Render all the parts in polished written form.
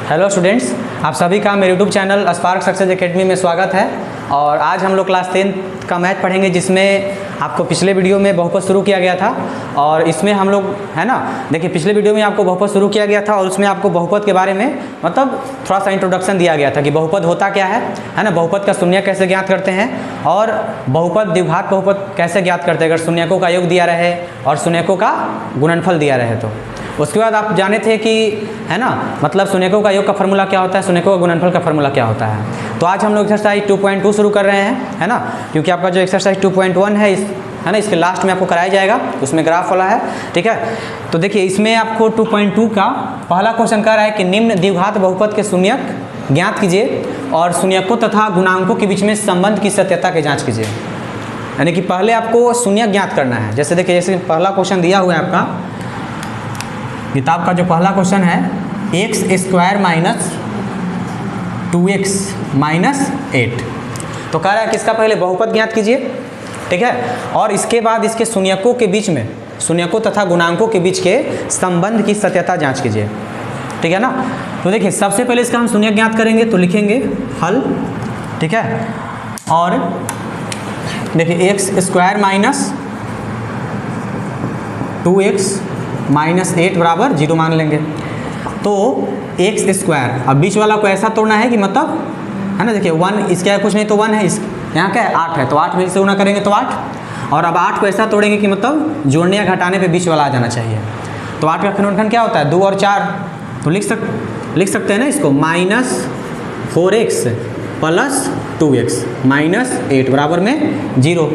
Hello students, आप सभी का मेरे YouTube channel spark success academy में स्वागत है। और आज हम लोग क्लास 10 का मैथ पढ़ेंगे, जिसमें आपको पिछले वीडियो में बहुपद शुरू किया गया था। और इसमें हम लोग है ना, देखिए पिछले वीडियो में आपको बहुपद शुरू किया गया था और उसमें आपको बहुपद के बारे में मतलब थोड़ा सा इंट्रोडक्शन दिया गया था कि बहुपद होता क्या है ना, बहुपद का शून्य कैसे ज्ञात करते हैं और बहुपद द्विघात बहुपद कैसे ज्ञात करते हैं अगर शून्यकों का योग दिया रहे और शून्यकों का गुणनफल दिया रहे तो। उसके बाद आप जाने थे कि है ना, मतलब शून्यकों का योग का फार्मूला क्या होता है, शून्यकों का गुणनफल का फार्मूला क्या होता है। तो आज हम लोग एक्सरसाइज 2.2 शुरू कर रहे हैं, है ना, क्योंकि आपका जो एक्सरसाइज 2.1 है है ना, इसके लास्ट में आपको कराया जाएगा, उसमें ग्राफ वाला है, ठीक है। तो देखिए इसमें आपको 2.2 का पहला क्वेश्चन कह रहा है कि निम्न द्विघात बहुपद के शून्यक ज्ञात कीजिए और शून्यकों तथा गुणांकों के बीच में संबंध की सत्यता की जाँच कीजिए। यानी कि पहले आपको शून्यक ज्ञात करना है। जैसे देखिए, जैसे पहला क्वेश्चन दिया हुआ है आपका किताब का, जो पहला क्वेश्चन है x square minus 2x minus 8। तो कह रहा है कि इसका पहले बहुपद ज्ञात कीजिए, ठीक है, और इसके बाद इसके शून्यकों के बीच में, शून्यकों तथा गुणांकों के बीच के संबंध की सत्यता जांच कीजिए, ठीक है ना। तो देखिए सबसे पहले इसका हम शून्यक ज्ञात करेंगे, तो लिखेंगे हल, ठीक है। और देखिए x square minus 2x minus 8 बराबर 0 मान लेंगे। तो एक्स स्क्वायर, अब बीच वाला को ऐसा तोड़ना है कि मतलब है ना, देखिए 1 इसके कुछ नहीं तो 1 है, इस यहाँ क्या है 8 है, तो 8 में से गुना करेंगे तो 8। और अब 8 को ऐसा तोड़ेंगे कि मतलब जोड़ने या घटाने पे बीच वाला आ जाना चाहिए। तो 8 का गुणनफल क्या होता है 2 और 4, तो लिख सकते हैं ना इसको minus 4x plus 2x minus 8 बराबर में 0,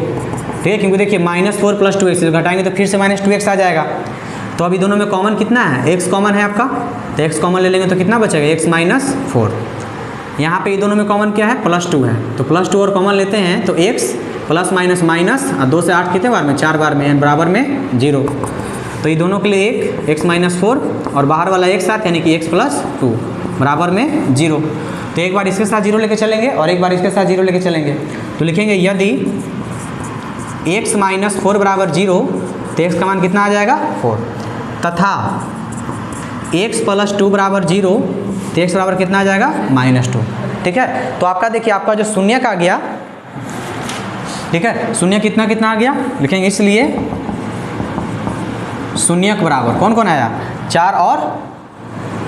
ठीक है। क्योंकि देखिए -4 प्लस 2x घटाएंगे तो फिर से -2x आ जाएगा। तो अभी दोनों में कॉमन कितना है, x कॉमन है आपका, तो x कॉमन ले लेंगे तो कितना बचेगा x माइनस 4। यहाँ पे ये दोनों में कॉमन क्या है +2 है, तो +2 और कॉमन लेते हैं तो x प्लस माइनस माइनस, और 2 से 8 कितने बार में 4 बार में, बराबर में 0। तो ये दोनों के लिए 1 x माइनस 4 और बाहर वाला एक साथ, यानी कि x प्लस 2 बराबर में 0। तो एक बार इसके साथ 0 लेके चलेंगे और एक बार इसके साथ 0 लेके चलेंगे। तो लिखेंगे यदि x माइनस 4 बराबर 0, तो x का मान कितना आ जाएगा 4, तथा x प्लस 2 बराबर 0, तो x बराबर कितना आ जाएगा -2, ठीक है। तो आपका देखिए आपका जो शून्यक आ गया, ठीक है, शून्य कितना कितना आ गया लिखेंगे, इसलिए शून्यक बराबर कौन कौन आया 4 और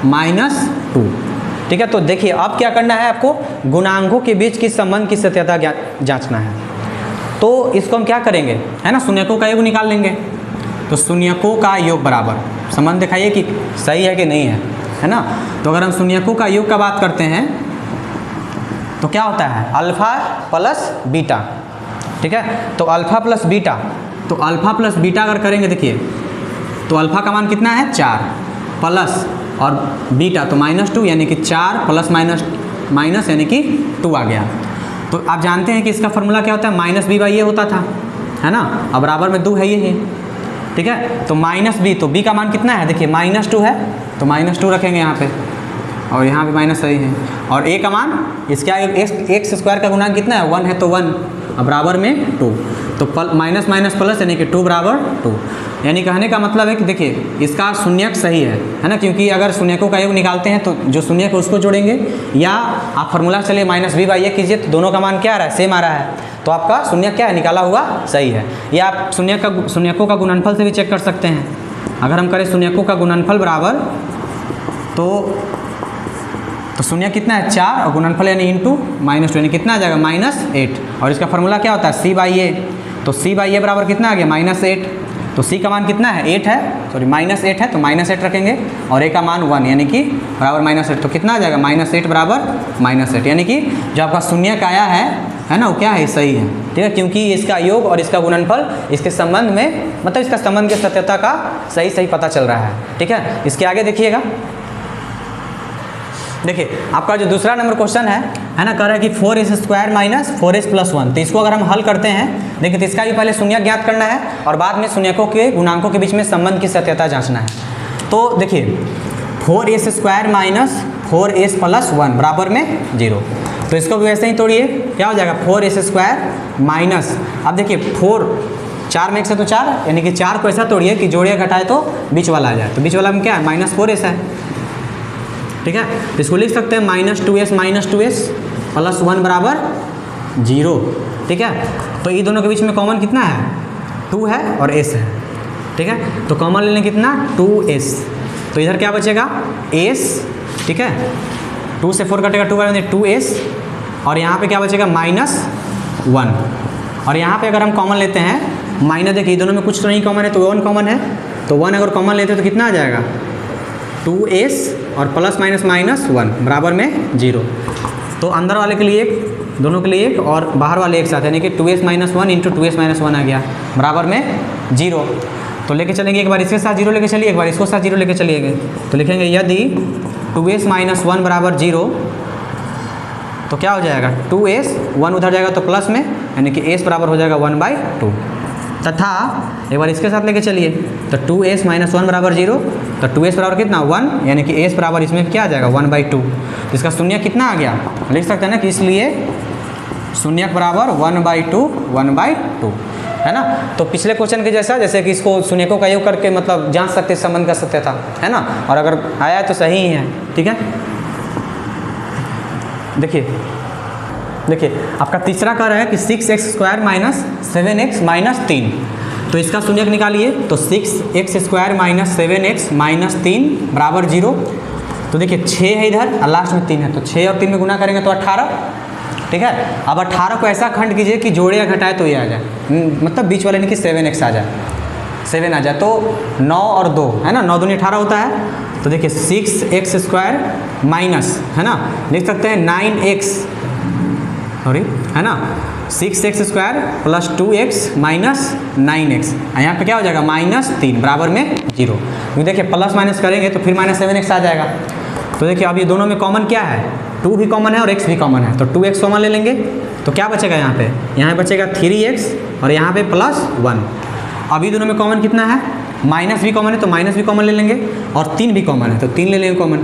-2, ठीक है। तो देखिए अब क्या करना है आपको, गुणांकों के बीच की संबंध की सत्यता जांचना है। तो इसको हम क्या करेंगे, है ना, शून्यकों का योग निकाल लेंगे। तो शून्यकों का योग बराबर संबंध दिखाइए कि सही है कि नहीं है ना। तो अगर हम शून्यकों का योग का बात करते हैं तो क्या होता है अल्फा प्लस बीटा, ठीक है। तो अल्फा प्लस बीटा, तो अल्फा प्लस बीटा अगर करेंगे, देखिए तो अल्फा का मान कितना है 4 प्लस और बीटा तो -2, यानी कि 4 प्लस माइनस यानी कि 2 आ गया। तो आप जानते हैं कि इसका फार्मूला क्या होता है -b/a होता था, है ना, अब बराबर में 2 है ये, ठीक है। तो -b, तो b का मान कितना है, देखिए -2 है, तो -2 रखेंगे यहाँ पे, और यहाँ भी माइनस सही है। और a का मान इसका एक्स स्क्वायर का गुणांक कितना है 1 है, तो 1 अब बराबर में 2, तो माइनस माइनस प्लस यानी कि 2 बराबर 2। यानी कहने का मतलब है कि देखिए इसका शून्यक सही है ना, क्योंकि अगर शून्यकों का योग निकालते हैं तो जो शून्यक है उसको जोड़ेंगे, या आप फार्मूला चलिए -b/a कीजिए तो दोनों का मान क्या आ रहा है सेम आ रहा है, तो आपका शून्यक क्या है निकाला हुआ सही है। या आप शून्यकों का गुणनफल से भी चेक कर सकते हैं। अगर हम करें शून्यकों का गुणनफल बराबर, तो शून्य कितना है 4 और गुणनफल यानी इंटू -2, यानी कितना आ जाएगा -8। और इसका फार्मूला क्या होता है c/a, तो c/a बराबर कितना आ गया -8। तो c का मान कितना है 8 है, सॉरी -8 है, तो -8 रखेंगे और a का मान 1 यानी कि बराबर -8, तो कितना आ जाएगा -8 बराबर -8, यानी कि जो आपका शून्यक आया है ना, वो क्या है सही है, ठीक है। क्योंकि इसका योग और इसका गुणनफल इसके संबंध में, मतलब इसका संबंध की सत्यता का सही पता चल रहा है, ठीक है। इसके आगे देखिएगा, देखिए आपका जो दूसरा नंबर क्वेश्चन है ना, कह रहा है कि 4s square minus 4s plus 1। तो इसको अगर हम हल करते हैं, देखिए तो इसका भी पहले शून्यक ज्ञात करना है और बाद में शून्यकों के गुणांकों के बीच में संबंध की सत्यता जांचना है। तो देखिए 4s square minus 4s plus 1 बराबर में 0। तो इसको भी वैसे ही तोड़िए, क्या हो जाएगा 4s स्क्वायर माइनस, अब देखिए 4 में 1 से तो 4, यानी कि 4 को ऐसा तोड़िए कि जोड़िए घटाए तो बीच वाला आ जाए। तो बीच वाला में क्या है -4s है, ठीक है। तो इसको लिख सकते हैं -2s प्लस 1 बराबर 0, ठीक है। तो ये दोनों के बीच में कॉमन कितना है, 2 है और s है, ठीक है। तो कॉमन ले लें कितना, 2s। तो इधर क्या बचेगा, s, ठीक है। 2 से 4 कटेगा, 2 बार 2s, और यहाँ पे क्या बचेगा, -1। और यहाँ पे अगर हम कॉमन लेते हैं माइनस, देखिए दोनों में कुछ तो नहीं कॉमन है, तो 1 कॉमन है, तो 1 अगर कॉमन लेते हैं तो कितना आ जाएगा, 2s और प्लस माइनस -1 बराबर में 0। तो अंदर वाले के लिए एक, दोनों के लिए एक, और बाहर वाले एक साथ, यानी कि 2s - 1 इंटू 2s - 1 आ गया बराबर में 0। तो लेके चलेंगे, एक बार इसके साथ 0 लेके चलिए, एक बार इसको साथ 0 लेके चलिएगा। तो लिखेंगे यदि 2s - 1 बराबर 0, तो क्या हो जाएगा, 2s, 1 उधर जाएगा तो प्लस में, यानी कि s बराबर हो जाएगा 1/2। तथा एक बार इसके साथ लेके चलिए, तो 2s - 1 बराबर 0, तो 2s बराबर कितना, 1, यानी कि s बराबर इसमें क्या आ जाएगा, 1/2। तो इसका शून्य कितना आ गया, लिख सकते हैं ना कि इसलिए शून्य बराबर 1/2 है ना। तो पिछले क्वेश्चन के जैसा, जैसे कि इसको शून्यकों का योग करके मतलब जांच सकते, संबंध कर सकते था, है ना। और अगर आया है तो सही ही है, ठीक है। देखिए आपका तीसरा कह रहा है कि 6x² - 7x - 3। तो इसका शून्यक निकालिए, तो 6x² - 7x - 3 बराबर 0। तो देखिए 6 है इधर और लास्ट में 3 है, तो 6 और 3 में गुना करेंगे तो 18, ठीक है। अब 18 को ऐसा खंड कीजिए कि जोड़े या घटाए तो ये आ जाए, मतलब बीच वाले यानी कि 7x आ जाए, 7 आ जाए, तो 9 और 2 है ना, 9 दूनी 18 होता है। तो देखिए 6x² माइनस, है ना, लिख सकते हैं 9x, सॉरी, है ना, 6x² plus 2x minus 9x, यहाँ पे क्या हो जाएगा, -3 बराबर में 0। क्योंकि देखिए प्लस माइनस करेंगे तो फिर -7x आ जाएगा। तो देखिए अब ये दोनों में कॉमन क्या है, 2 भी कॉमन है और x भी कॉमन है, तो 2x कॉमन ले लेंगे, तो क्या बचेगा यहाँ बचेगा 3x और यहाँ पे +1। अभी दोनों में कॉमन कितना है, माइनस भी कॉमन है, तो माइनस भी कॉमन ले लेंगे, और 3 भी कॉमन है, तो 3 ले लेंगे कॉमन।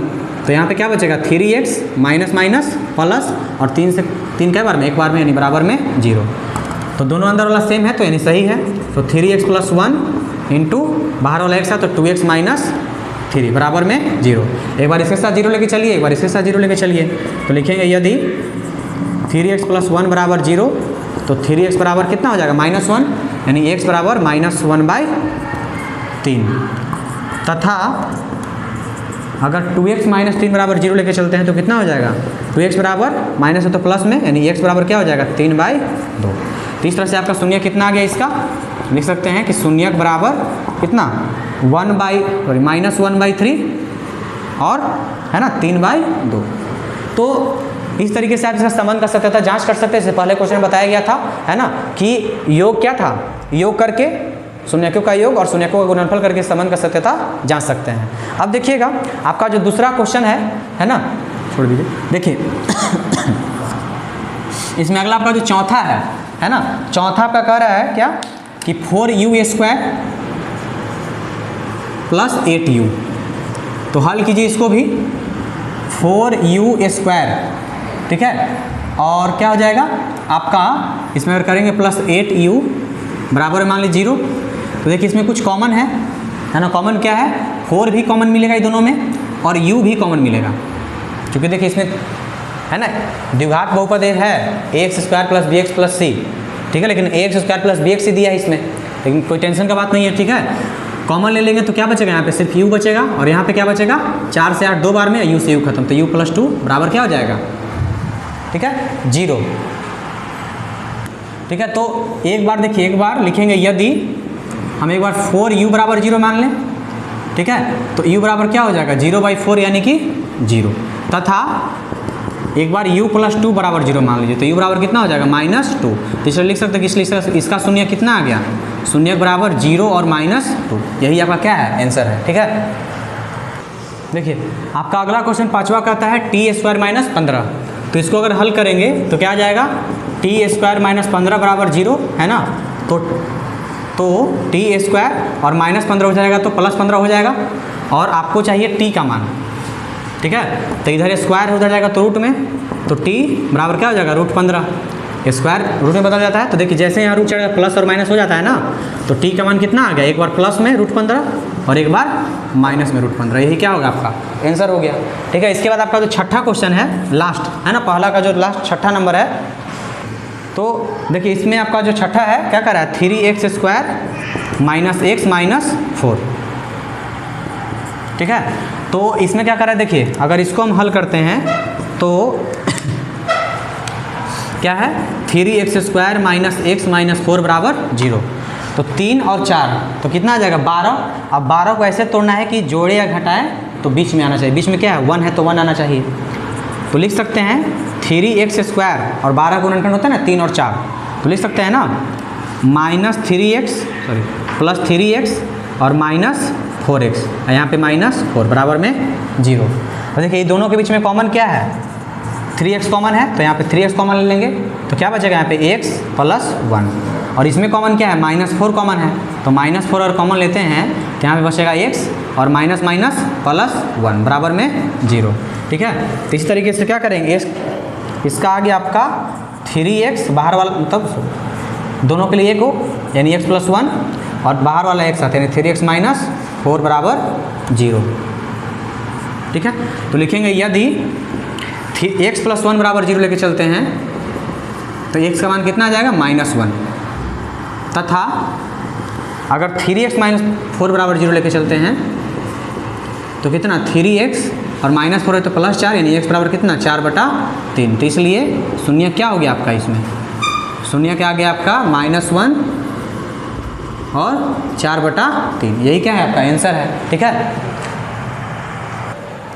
तो यहाँ पे क्या बचेगा, 3x माइनस माइनस प्लस, और 3 से 3 कै बार में, एक बार में, यानी बराबर में 0। तो दोनों अंदर वाला सेम है, तो यानी सही है। तो 3x + 1 इंटू बाहर वाला x है, तो 2x - 3 बराबर में 0। एक बार इसके साथ 0 लेके चलिए, एक बार इसके साथ 0 लेके चलिए। तो लिखेंगे यदि 3x + 1 बराबर 0, तो 3x बराबर कितना हो जाएगा, -1, यानी x बराबर -1/3। तथा अगर 2x - 3 बराबर 0 लेके चलते हैं तो कितना हो जाएगा, 2x बराबर माइनस है तो प्लस में, यानी x बराबर क्या हो जाएगा, 3/2। तो इस तरह से आपका शून्य कितना आ गया, इसका लिख सकते हैं कि शून्य बराबर कितना, -1/3 और है ना 3/2। तो इस तरीके से आप इसका संबंध कर सकते थे, जांच कर सकते हैं। इससे पहले क्वेश्चन में बताया गया था, है ना, कि योग क्या था, योग करके शून्यकों का योग और शून्यकों का गुणनफल करके संबंध कर सकते था, जांच सकते हैं। अब देखिएगा आपका जो दूसरा क्वेश्चन है ना, छोड़ दीजिए। देखिए इसमें अगला आपका जो चौथा है ना, चौथा आपका कह रहा है क्या कि 4u² + 8u। तो हल कीजिए इसको भी, 4u², ठीक है, और क्या हो जाएगा आपका, इसमें अगर करेंगे +8u बराबर मान लीजिए 0। तो देखिए इसमें कुछ कॉमन है ना, कॉमन क्या है, 4 भी कॉमन मिलेगा ये दोनों में, और u भी कॉमन मिलेगा, क्योंकि देखिए इसमें है ना द्विघात बहुपद है ax² + bx + c, ठीक है, लेकिन ax² + bx ही दिया है इसमें, लेकिन कोई टेंशन का बात नहीं है, ठीक है। कॉमन ले लेंगे तो क्या बचेगा, यहाँ पे सिर्फ u बचेगा, और यहाँ पे क्या बचेगा, 4 से 8 2 बार में, u से u खत्म, तो u + 2 बराबर क्या हो जाएगा, ठीक है, 0, ठीक है। तो एक बार देखिए, एक बार लिखेंगे यदि हम एक बार 4u बराबर 0 मान लें, ठीक है, तो u बराबर क्या हो जाएगा, 0/4 यानी कि 0। तथा एक बार u + 2 बराबर 0 मान लीजिए, तो u बराबर कितना हो जाएगा, -2। तो इसलिए लिख सकते हैं कि इसलिए इसका शून्य कितना आ गया, शून्य बराबर 0 और -2, यही आपका क्या है, आंसर है, ठीक है। देखिए आपका अगला क्वेश्चन पांचवा कहता है t² - 15। तो इसको अगर हल करेंगे तो क्या आ जाएगा, t² - 15 बराबर 0, है ना, तो t² और -15 हो जाएगा तो +15 हो जाएगा, और आपको चाहिए t का मान, ठीक है। तो इधर स्क्वायर उधर जाएगा तो रूट में, तो t बराबर क्या हो जाएगा, √15। स्क्वायर रूट में बदल जाता है, तो देखिए जैसे यहाँ रूट चढ़ेगा प्लस और माइनस हो जाता है ना, तो t का मान कितना आ गया, एक बार प्लस में √15 और एक बार माइनस में √15, यही क्या होगा आपका आंसर हो गया। ठीक है, इसके बाद आपका जो छठा क्वेश्चन है लास्ट है ना, पहला का जो लास्ट छठा नंबर है, तो देखिए इसमें आपका जो छठा है क्या कर रहा है 3x² - x - 4। ठीक है, तो इसमें क्या कर रहा है देखिए, अगर इसको हम हल करते हैं तो क्या है 3x² - x - 4 बराबर 0। तो 3 और 4 तो कितना आ जाएगा 12। अब 12 को ऐसे तोड़ना है कि जोड़े या घटाए तो बीच में आना चाहिए, बीच में क्या है 1 है तो 1 आना चाहिए। तो लिख सकते हैं 3x² और 12 गुणनखंड होता है ना 3 और 4, तो लिख सकते हैं ना +3x और -4x, यहाँ पे -4 बराबर में 0। तो देखिए ये दोनों के बीच में कॉमन क्या है 3x कॉमन है, तो यहाँ पे 3x कॉमन ले लेंगे तो क्या बचेगा यहाँ पे x + 1, और इसमें कॉमन क्या है -4 कॉमन है, तो -4 और कॉमन लेते हैं तो यहाँ पे बचेगा x और माइनस +1 बराबर में 0। ठीक है, तो इस तरीके से क्या करेंगे, इसका आगे आपका 3x बाहर वाला मतलब दोनों के लिए 1 हो यानी x + 1 और बाहर वाला x आता है यानी 3x - 4 बराबर 0। ठीक है, तो लिखेंगे यदि x + 1 बराबर 0 लेके चलते हैं तो x का मान कितना आ जाएगा -1, तथा अगर 3x - 4 बराबर 0 लेके चलते हैं तो कितना 3x और -4 है तो +4 यानी x बराबर कितना 4/3। तो इसलिए शून्य क्या हो गया आपका, इसमें शून्य क्या आ गया आपका -1 और 4/3, यही क्या है आपका आंसर है। ठीक है,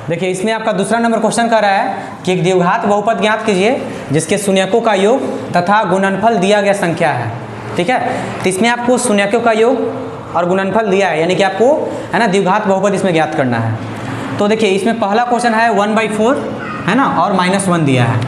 देखिए इसमें आपका दूसरा नंबर क्वेश्चन कर रहा है कि एक द्विघात बहुपद ज्ञात कीजिए जिसके शून्यकों का योग तथा गुणनफल दिया गया संख्या है। ठीक है, तो इसमें आपको शून्यकों का योग और गुणनफल दिया है, यानी कि आपको है ना द्विघात बहुपद इसमें ज्ञात करना है। तो देखिए इसमें पहला क्वेश्चन है 1/4 है ना और -1 दिया है,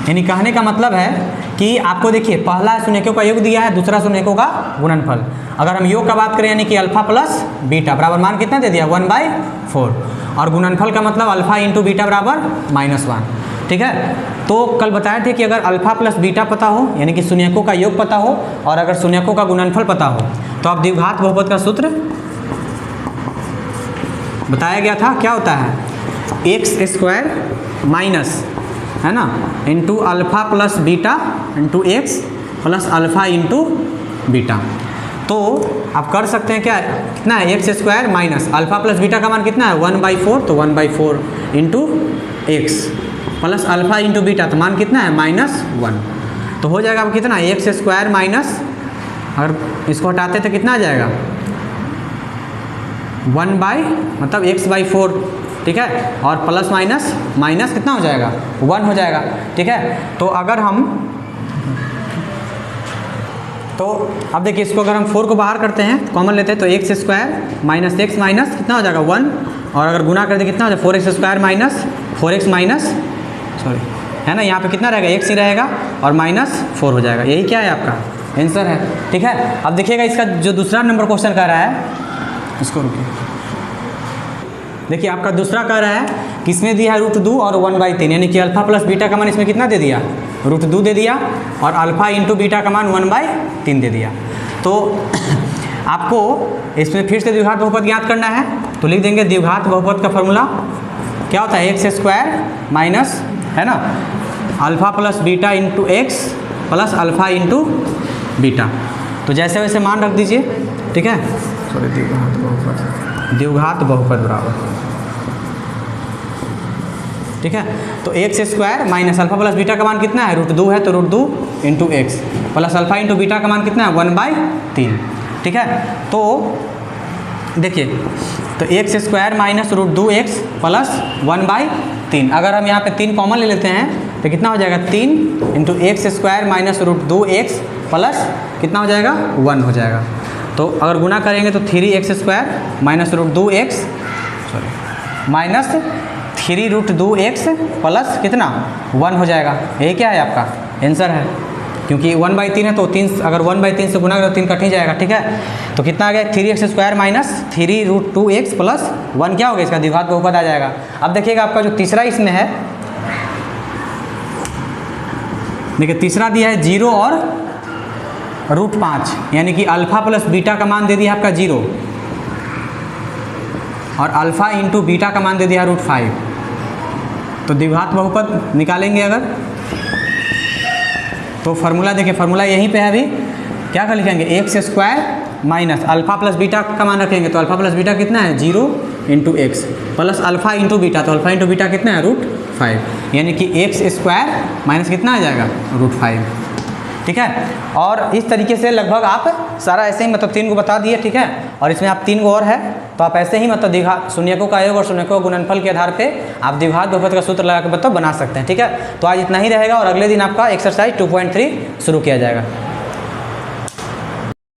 यानी कहने का मतलब है कि आपको देखिए पहला शून्यकों का योग दिया है, दूसरा शून्यकों का गुणनफल। अगर हम योग का बात करें यानी कि अल्फा प्लस बीटा बराबर मान कितना दे दिया 1/4, और गुणनफल का मतलब अल्फा × बीटा बराबर -1। ठीक है, तो कल बताए थे कि अगर अल्फा प्लस बीटा पता हो यानी कि शून्यकों का योग पता हो और अगर शून्यकों का गुणनफल पता हो तो आप द्विघात बहुपद का सूत्र बताया गया था, क्या होता है x² माइनस है ना into alpha plus beta into x plus alpha into beta. तो आप कर सकते हैं क्या कितना है x² minus alpha plus beta का मान कितना है 1/4, तो 1/4 into x plus alpha into beta तो मान कितना है -1, तो हो जाएगा अब कितना x² माइनस अगर इसको हटाते तो कितना आ जाएगा 1 मतलब x/4। ठीक है, और प्लस माइनस कितना हो जाएगा 1 हो जाएगा। ठीक है, तो अगर हम तो अब देखिए इसको अगर हम 4 को बाहर करते हैं कॉमन लेते हैं तो x² माइनस x माइनस कितना हो जाएगा 1, और अगर गुना कर दे कितना हो जाएगा 4x² minus 4x minus sorry है ना यहाँ पे कितना रहेगा x ही रहेगा और -4 हो जाएगा, यही क्या है आपका आंसर है। ठीक है, अब देखिएगा इसका जो दूसरा नंबर क्वेश्चन कर रहा है इसको रुकिए, देखिए आपका दूसरा कह रहा है कि इसमें दिया है √2 और 1/3 यानी कि अल्फा प्लस बीटा का मान इसमें कितना दे दिया √2 दे दिया और अल्फा इंटू बीटा का मान 1/3 दे दिया। तो आपको इसमें फिर से द्विघात बहुपद ज्ञात करना है, तो लिख देंगे द्विघात बहुपद का फॉर्मूला क्या होता है x² माइनस है ना alpha plus beta into x plus alpha into beta. तो जैसे वैसे मान रख दीजिए। ठीक है, सॉरी द्विघात बहुपद बराबर ठीक है, तो x² minus alpha plus beta का मान कितना है √2 है तो √2 into x plus alpha into beta का मान कितना है 1/3। ठीक है, तो देखिए तो x² माइनस √2x प्लस 1/3, अगर हम यहाँ पे 3 कॉमन ले लेते हैं तो कितना हो जाएगा 3 into x² minus √2x plus कितना हो जाएगा 1 हो जाएगा। तो अगर गुना करेंगे तो 3x² minus √2x sorry minus 3√2x plus कितना 1 हो जाएगा, यही क्या है आपका आंसर है, क्योंकि 1/3 है तो 3 अगर 1/3 से गुना करें तो 3 कट ही जाएगा। ठीक है, तो कितना आ गया 3x² माइनस 3√2x प्लस 1 क्या होगा इसका द्विघात बहुपद आ जाएगा। अब देखिएगा आपका जो तीसरा इसमें है, देखिए तीसरा दिया है 0 और √5 यानी कि अल्फा प्लस बीटा का मान दे दिया आपका 0 और अल्फ़ा इंटू बीटा का मान दे दिया √5। तो द्विघात बहुपद निकालेंगे अगर, तो फार्मूला देखिए, फार्मूला यहीं पे है अभी, क्या कर लिखेंगे, x² minus alpha plus beta का मान रखेंगे, तो अल्फ़ा प्लस बीटा कितना है 0 into x plus alpha into beta, तो अल्फ़ा इंटू बीटा कितना है √5, यानी कि x² माइनस कितना आ जाएगा √5। ठीक है, और इस तरीके से लगभग आप सारा ऐसे ही मतलब 3 को बता दिए। ठीक है, और इसमें आप 3 और है, तो आप ऐसे ही मतलब द्विघात शून्यकों का योग और शून्यकों का गुणनफल के आधार पे आप द्विघात बहुपद का सूत्र लगा के मतलब बना सकते हैं। ठीक है, तो आज इतना ही रहेगा और अगले दिन आपका एक्सरसाइज 2.3 शुरू किया जाएगा।